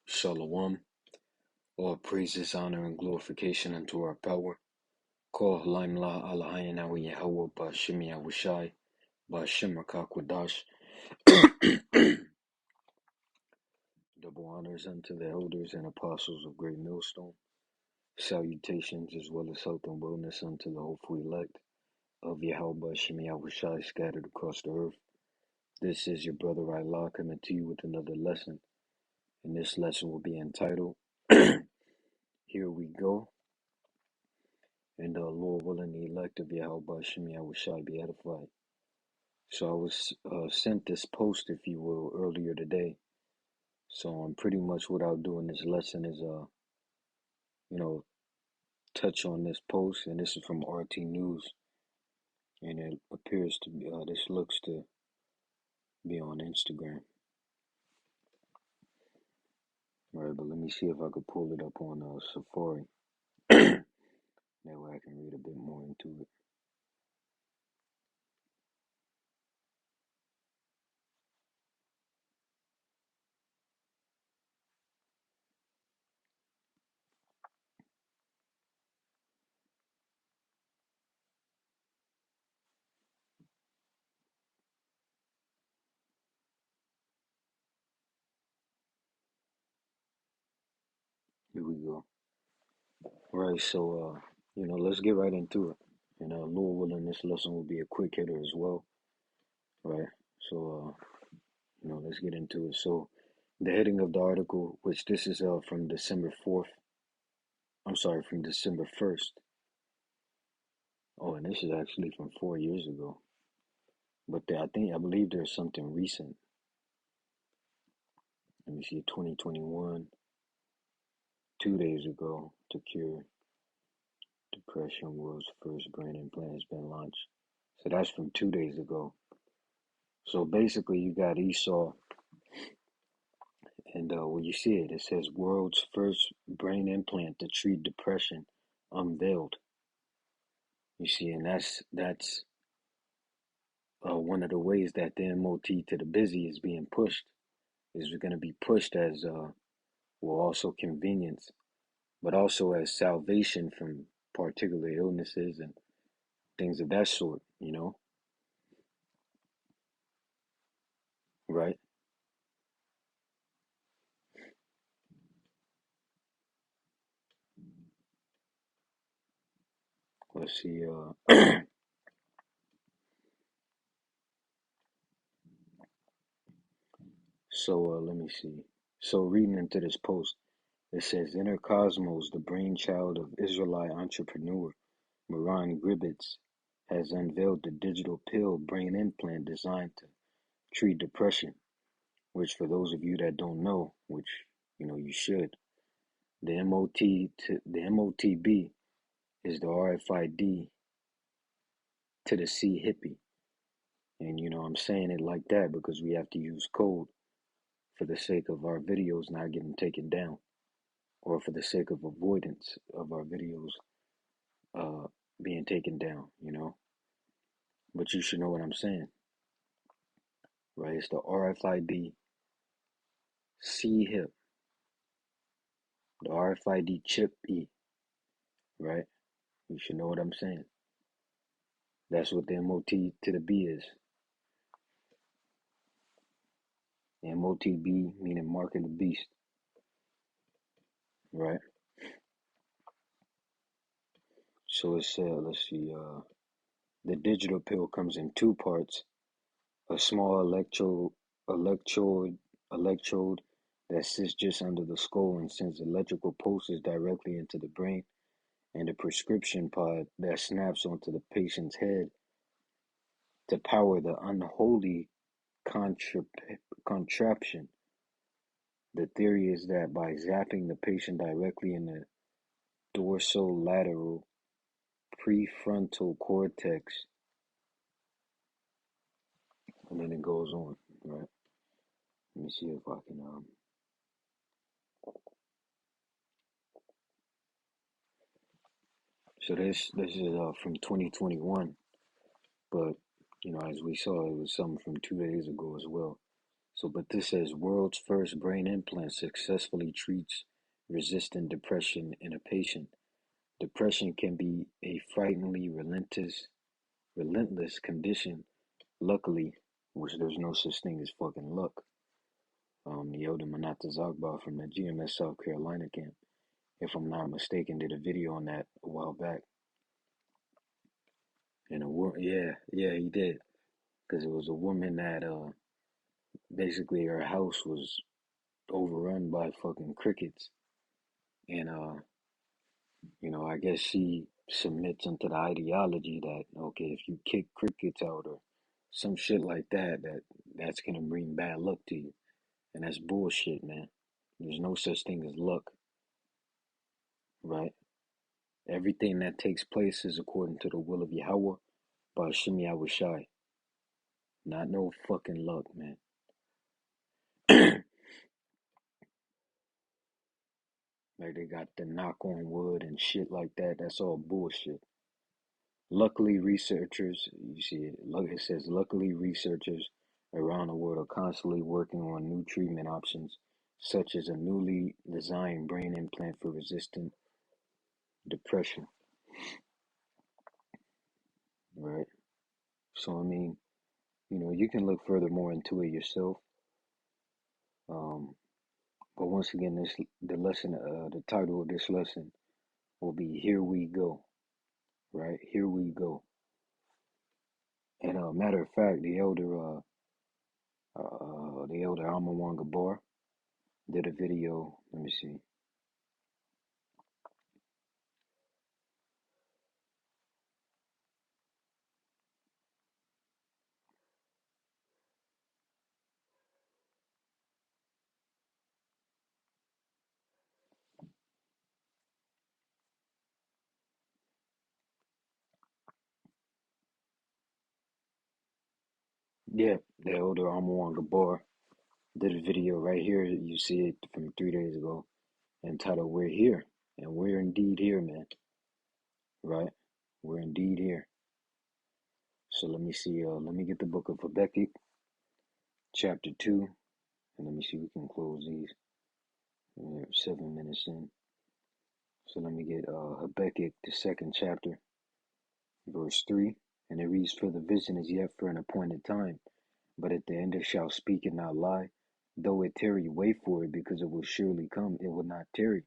Shalom. All praises, honor, and glorification unto our power. Call Laimla Alahayanawi Yahweh Bashim Yahushai Bashim Rakakwadash. Double honors unto the elders and apostles of Great Millstone. Salutations as well as health and wellness unto the hopeful elect of Yahweh Bashim Yahushai scattered across the earth. This is your brother Allah coming to you with another lesson. And this lesson will be entitled Here We Go. And Lord willing, the elect of Yahweh Bashim Yahushai be edified. So I was sent this post, if you will, earlier today. So pretty much what I'll do in this lesson is, touch on this post. And this is from RT News. And it appears to be, this looks to be on Instagram. All right, but let me see if I could pull it up on Safari. That way I can read a bit more into it. Here we go. All right, so, let's get right into it. And Lord willing, this lesson will be a quick hitter as well. Right, so, let's get into it. So, the heading of the article, which this is from December 1st. Oh, and this is actually from 4 years ago. But I believe there's something recent. Let me see, 2021, 2 days ago, to cure depression, world's first brain implant has been launched. So that's from 2 days ago. So basically, you got Esau, and when you see it, it says world's first brain implant to treat depression unveiled. You see, and that's one of the ways that the MOT to the busy is being pushed. Is going to be pushed as also convenience, but also as salvation from particular illnesses and things of that sort. Right? Let's see. So let me see. So reading into this post, it says Inner Cosmos, the brainchild of Israelite entrepreneur Moran Gribbets, has unveiled the digital pill brain implant designed to treat depression, which for those of you that don't know, which you should, the MOTB is the RFID to the C hippie. And I'm saying it like that because we have to use code for the sake of our videos not getting taken down, or for the sake of avoidance of our videos being taken down, But you should know what I'm saying, right? It's the RFID C hip, the RFID chip E, right? You should know what I'm saying. That's what the MOT to the B is. The MOTB meaning mark of the beast, right? So it said, let's see, the digital pill comes in two parts: a small electrode that sits just under the skull and sends electrical pulses directly into the brain, and a prescription pod that snaps onto the patient's head to power the unholy contraption. The theory is that by zapping the patient directly in the dorsolateral prefrontal cortex, and then it goes on, right? Let me see if I can So this is from 2021, but as we saw, it was something from 2 days ago as well. So, but this says world's first brain implant successfully treats resistant depression in a patient. Depression can be a frighteningly relentless condition. Luckily, which there's no such thing as fucking luck. The elder Manata Zagba from the GMS South Carolina camp, if I'm not mistaken, did a video on that a while back. And yeah, he did, because it was a woman that basically her house was overrun by fucking crickets, and I guess she submits into the ideology that okay, if you kick crickets out or some shit like that, that's gonna bring bad luck to you, and that's bullshit, man. There's no such thing as luck, right? Everything that takes place is according to the will of Yahweh by Shemi Awashai. Not no fucking luck, man. Like they got the knock on wood and shit like that. That's all bullshit. Luckily, researchers, you see it, it says, luckily, researchers around the world are constantly working on new treatment options, such as a newly designed brain implant for resistant depression, right? So, I mean, you can look further more into it yourself. Um, but once again, the title of this lesson will be "Here We Go," right? Here we go. And matter of fact, the elder Amawanga Bar did a video. Let me see. Yeah, the elder Amawanga Bar did a video right here. You see it from 3 days ago, entitled "We're Here," and we're indeed here, man. Right? We're indeed here. So let me see. Let me get the book of Habakkuk, chapter 2, and let me see if we can close these. We're 7 minutes in. So let me get Habakkuk, the second chapter, verse 3. And it reads, "For the vision is yet for an appointed time, but at the end it shall speak and not lie. Though it tarry, wait for it, because it will surely come. It will not tarry."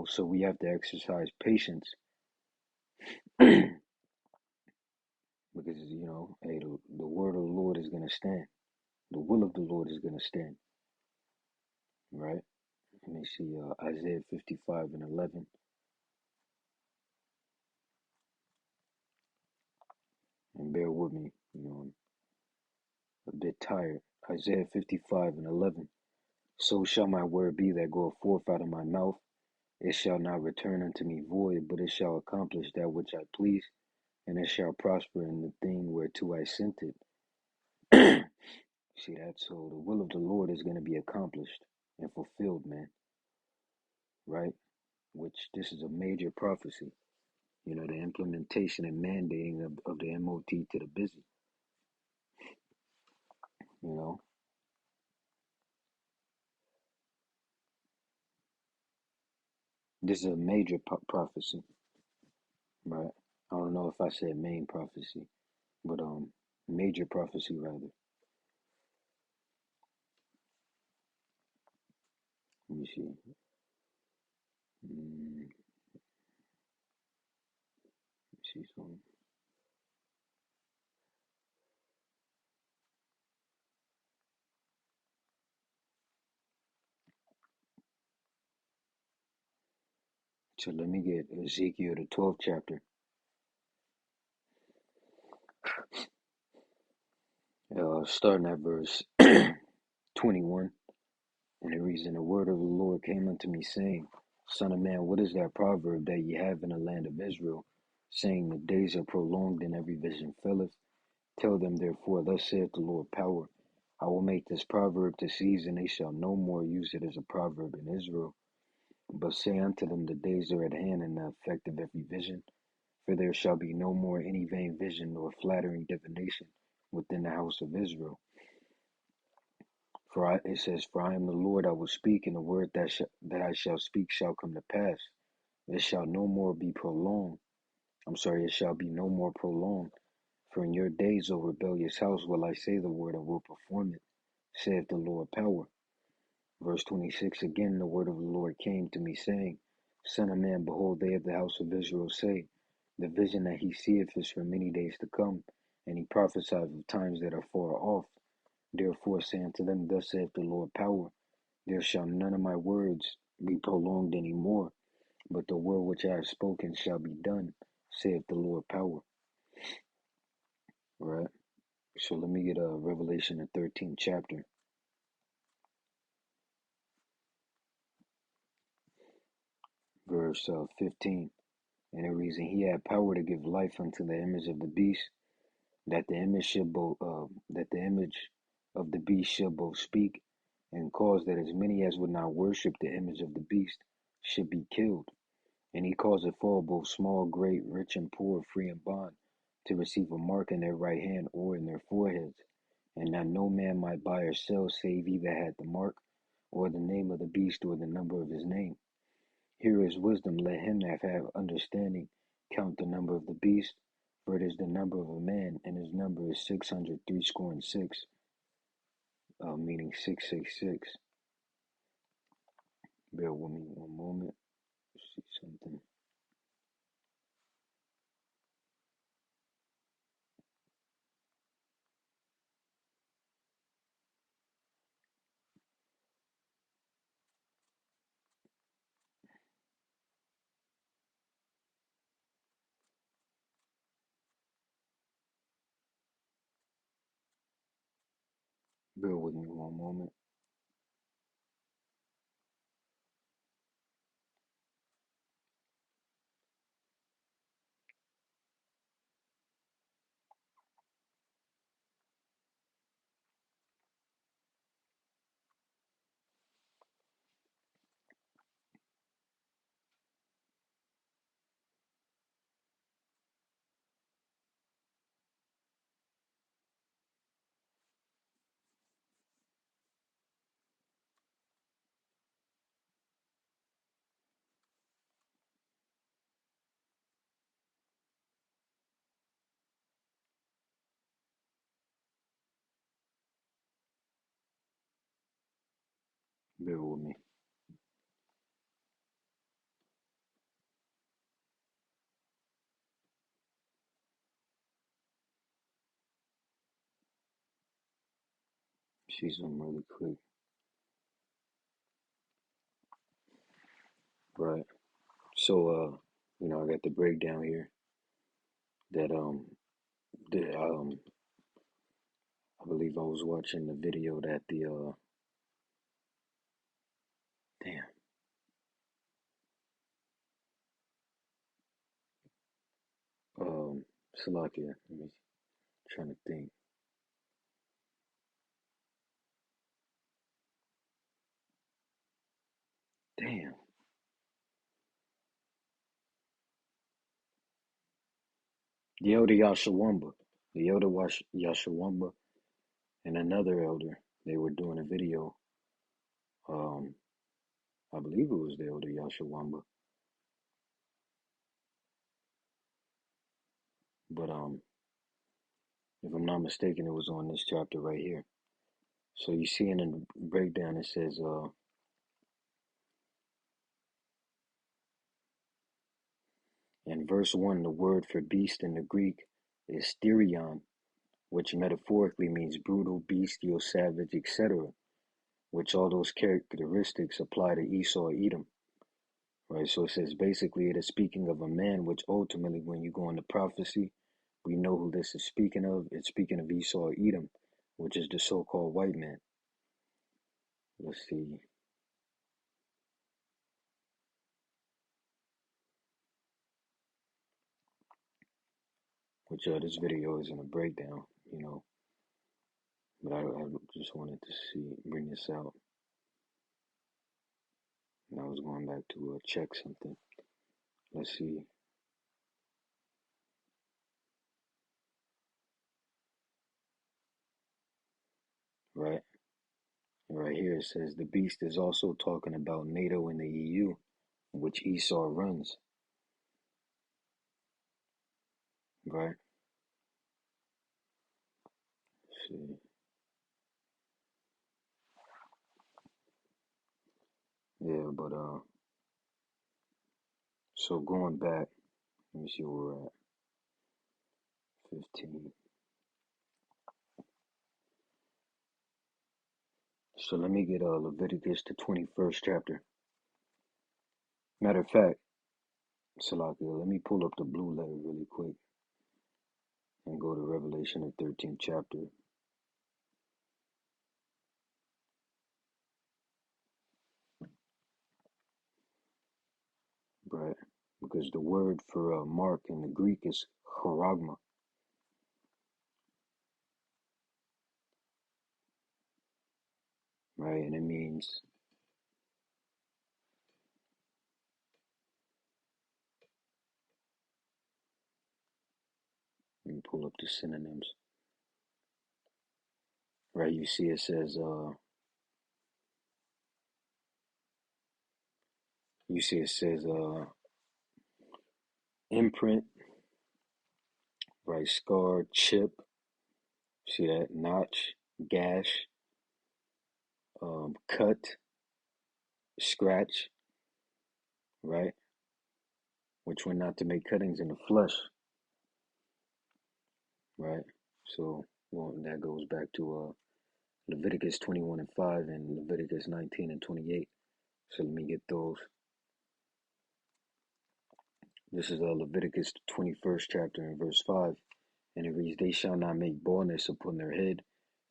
So we have to exercise patience because, hey, the word of the Lord is going to stand. The will of the Lord is going to stand, right? Let me see Isaiah 55 and 11. And bear with me, I'm a bit tired. Isaiah 55 and 11. So shall my word be that goeth forth out of my mouth. It shall not return unto me void, but it shall accomplish that which I please, and it shall prosper in the thing whereto I sent it. See that? So the will of the Lord is going to be accomplished and fulfilled, man, right? Which this is a major prophecy. The implementation and mandating of the MOT to the busy, you know. This is a major prophecy, right? I don't know if I said main prophecy, but major prophecy rather. Let me see. Let me see something. So let me get Ezekiel the 12th chapter, starting at verse 21. And it reads, "And the word of the Lord came unto me, saying, Son of man, what is that proverb that ye have in the land of Israel, saying, The days are prolonged, and every vision faileth? Tell them therefore, Thus saith the Lord power, I will make this proverb to cease, and they shall no more use it as a proverb in Israel. But say unto them, The days are at hand, and the effect of every vision. For there shall be no more any vain vision nor flattering divination within the house of Israel. It says, "For I am the Lord, I will speak, and the word that I shall speak shall come to pass. It shall no more be prolonged. It shall be no more prolonged. For in your days, O rebellious house, will I say the word and will perform it, saith the Lord power." Verse 26 again, the word of the Lord came to me, saying, Son of man, behold, they of the house of Israel say, The vision that he seeth is for many days to come, and he prophesieth of times that are far off. Therefore say unto them, Thus saith the Lord power, There shall none of my words be prolonged any more, but the word which I have spoken shall be done, saith the Lord power. Right? So let me get Revelation, the 13th chapter, verse 15. And it reads, And he had power to give life unto the image of the beast, that the image of the beast should both speak, and cause that as many as would not worship the image of the beast should be killed. And he caused it fall both small, great, rich, and poor, free and bond, to receive a mark in their right hand or in their foreheads, and that no man might buy or sell save he that had the mark, or the name of the beast, or the number of his name. Here is wisdom. Let him that have understanding count the number of the beast, for it is the number of a man, and his number is 666, meaning 666. Bear with me one moment. See something. Bear with me one moment. Bear with me. See something really quick. Right. So, I got the breakdown here that the I believe I was watching the video that the damn Salakia. Let me trying to think. Damn. The elder Yashawamba. The elder Yashawamba and another elder. They were doing a video. Um, I believe it was the elder Yashawamba. But if I'm not mistaken, it was on this chapter right here. So you see in the breakdown it says in verse 1, the word for beast in the Greek is sterion, which metaphorically means brutal, bestial, savage, etc., which all those characteristics apply to Esau, Edom. Right, so it says basically it is speaking of a man, which ultimately, when you go into prophecy, we know who this is speaking of. It's speaking of Esau, Edom, which is the so-called white man. Let's see. Which this video is in a breakdown, but I just wanted to bring this out. And I was going back to check something. Let's see. Right. Right here it says the beast is also talking about NATO and the EU, which Esau runs. Right? Let's see. Yeah, but so going back, let me see where we're at. 15. So let me get Leviticus, the 21st chapter. Matter of fact, Salakia, let me pull up the blue letter really quick and go to Revelation, the 13th chapter. Right? Because the word for mark in the Greek is charagma. Right? And it means, let me pull up the synonyms. Right? You see it says, imprint, right? Scar, chip, see that? Notch, gash, cut, scratch, right? Which were not to make cuttings in the flesh, right? So, well, that goes back to Leviticus 21 and 5 and Leviticus 19 and 28. So let me get those. This is Leviticus 21st chapter and verse 5. And it reads, they shall not make baldness upon their head,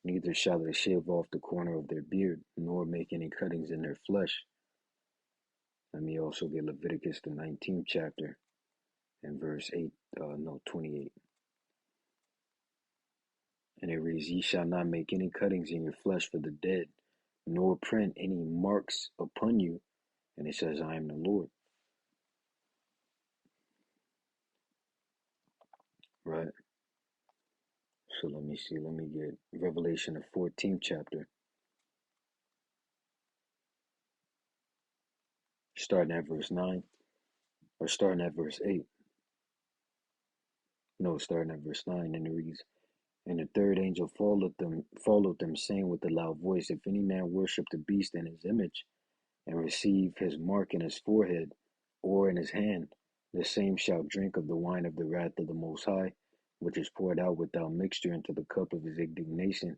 neither shall they shave off the corner of their beard, nor make any cuttings in their flesh. Let me also get Leviticus the 19th chapter and verse 28. And it reads, ye shall not make any cuttings in your flesh for the dead, nor print any marks upon you. And it says, I am the Lord. Right? So let me see. Let me get Revelation, the 14th chapter, starting at verse 9, or starting at verse 8. No, starting at verse 9. And it reads, and the third angel followed them, saying with a loud voice, if any man worship the beast and his image, and receive his mark in his forehead or in his hand, the same shall drink of the wine of the wrath of the Most High, which is poured out without mixture into the cup of his indignation,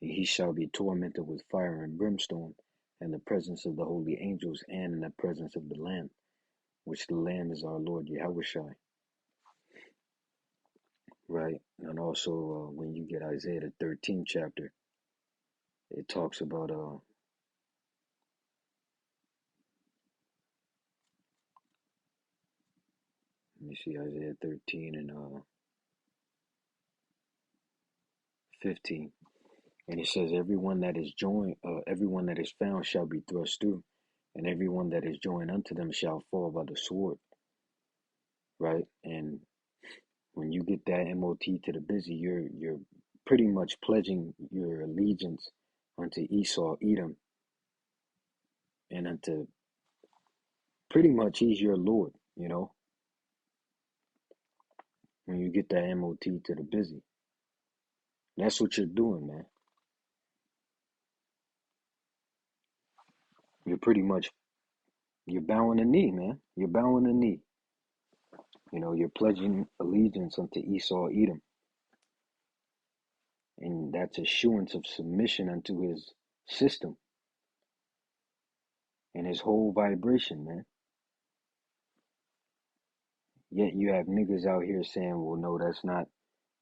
and he shall be tormented with fire and brimstone, in the presence of the holy angels, and in the presence of the Lamb, which the Lamb is our Lord Yahushua. Right? And also, when you get Isaiah the 13th chapter, it talks about let me see, Isaiah 13 and 15. And it says, everyone that is found shall be thrust through, and everyone that is joined unto them shall fall by the sword. Right? And when you get that MOT to the busy, you're pretty much pledging your allegiance unto Esau, Edom, and unto pretty much he's your Lord, you know, when you get that MOT to the busy. That's what you're doing, man. You're bowing the knee, man. You're bowing the knee. You know, you're pledging allegiance unto Esau, Edom. And that's assurance of submission unto his system and his whole vibration, man. Yet you have niggas out here saying, well, no, that's not,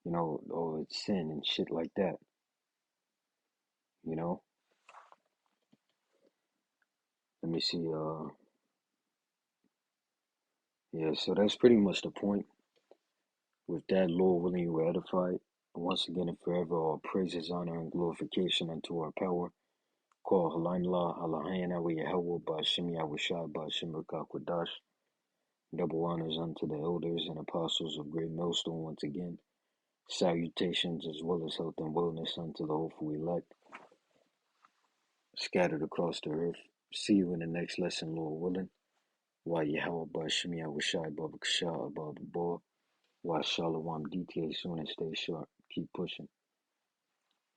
you know, oh, it's sin and shit like that. You know? Let me see, yeah, so that's pretty much the point. With that, Lord willing, you were edified. Once again and forever, all praises, honor, and glorification unto our power. Call Halimlah, Allahayana, we Yahweh, Ba'ashim Yahushua, Ba'ashim Rakakwadash. Double honors unto the elders and apostles of Great Millstone once again. Salutations as well as health and wellness unto the hopeful elect. scattered across the earth. See you in the next lesson, Lord willing. Why Yahweh Bashmi Awashai Baba Kasha Baba Bo. Why Shalom DTA soon and stay sharp. Keep pushing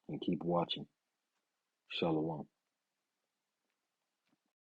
and keep watching. Shalom.